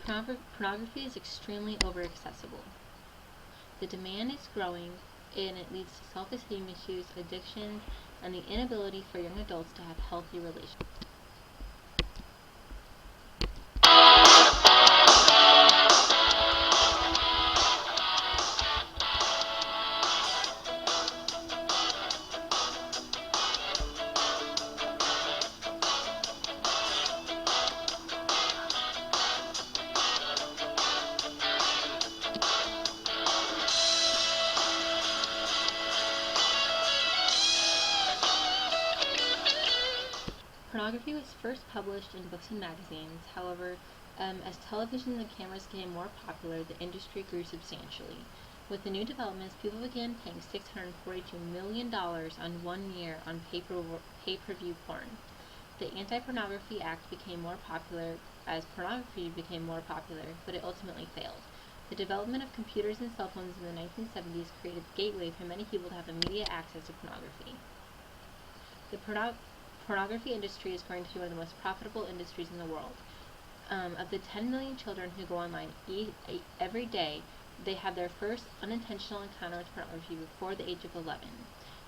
Pornography is extremely over-accessible. The demand is growing, and it leads to self-esteem issues, addictions, and the inability for young adults to have healthy relationships. Pornography was first published in books and magazines. However, as television and cameras became more popular, the industry grew substantially. With the new developments, people began paying $642 million on 1 year on pay-per-view porn. The Anti-Pornography Act became more popular as pornography became more popular, but it ultimately failed. The development of computers and cell phones in the 1970s created the gateway for many people to have immediate access to pornography. The pornography industry is growing to be one of the most profitable industries in the world. Of the 10 million children who go online every day, they have their first unintentional encounter with pornography before the age of 11.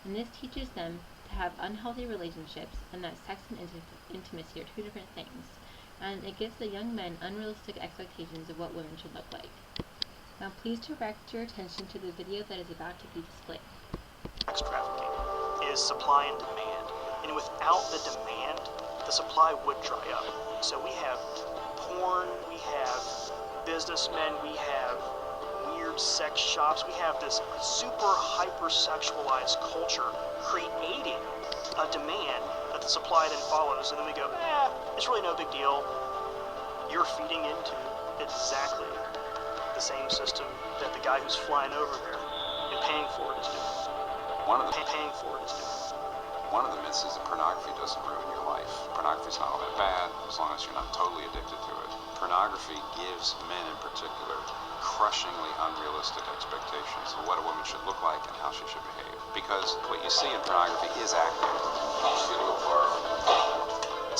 And this teaches them to have unhealthy relationships, and that sex and intimacy are two different things. And it gives the young men unrealistic expectations of what women should look like. Now please direct your attention to the video that is about to be displayed. Sex trafficking is supply and demand. And without the demand, the supply would dry up. So we have porn, we have businessmen, we have weird sex shops, we have this super hyper-sexualized culture creating a demand that the supply then follows. And then we go, it's really no big deal. You're feeding into exactly the same system that the guy who's flying over there and paying for it is doing. One of the myths is that pornography doesn't ruin your life. Pornography is not all that bad as long as you're not totally addicted to it. Pornography gives men in particular crushingly unrealistic expectations of what a woman should look like and how she should behave. Because what you see in pornography is acting.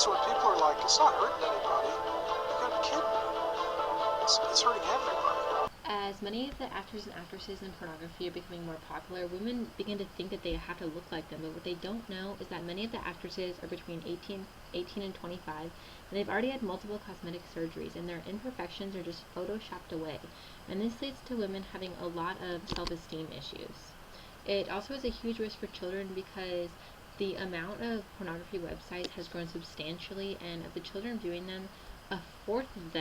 So when people are like, it's not hurting anybody, you gotta be kidding me. It's hurting everybody. As many of the actors and actresses in pornography are becoming more popular, women begin to think that they have to look like them, but what they don't know is that many of the actresses are between 18 and 25, and they've already had multiple cosmetic surgeries, and their imperfections are just photoshopped away, and this leads to women having a lot of self-esteem issues. It also is a huge risk for children because the amount of pornography websites has grown substantially, and of the children viewing them, a fourth of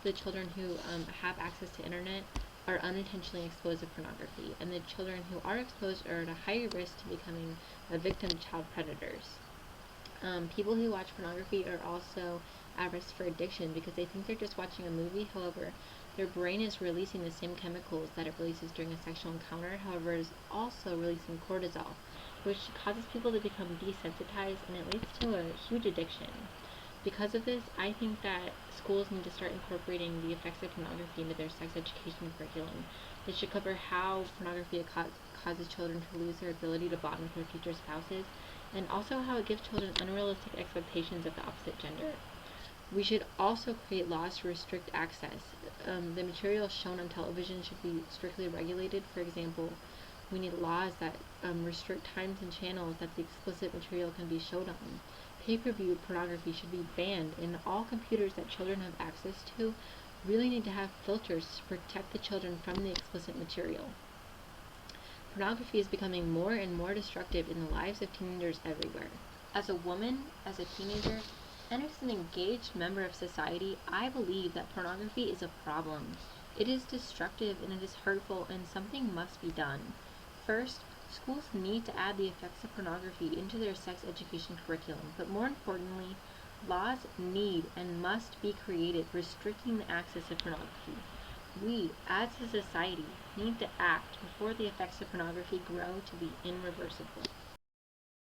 the children who have access to internet are unintentionally exposed to pornography, and the children who are exposed are at a higher risk to becoming a victim to child predators. People who watch pornography are also at risk for addiction because they think they're just watching a movie. However, their brain is releasing the same chemicals that it releases during a sexual encounter. However, it is also releasing cortisol, which causes people to become desensitized, and it leads to a huge addiction. Because of this, I think that schools need to start incorporating the effects of pornography into their sex education curriculum. They should cover how pornography causes children to lose their ability to bond with their future spouses, and also how it gives children unrealistic expectations of the opposite gender. We should also create laws to restrict access. The material shown on television should be strictly regulated. For example, we need laws that restrict times and channels that the explicit material can be showed on. Pay-per-view pornography should be banned, and all computers that children have access to really need to have filters to protect the children from the explicit material. Pornography is becoming more and more destructive in the lives of teenagers everywhere. As a woman, as a teenager, and as an engaged member of society, I believe that pornography is a problem. It is destructive and it is hurtful, and something must be done. First, schools need to add the effects of pornography into their sex education curriculum, but more importantly, laws need and must be created restricting the access of pornography. We, as a society, need to act before the effects of pornography grow to be irreversible.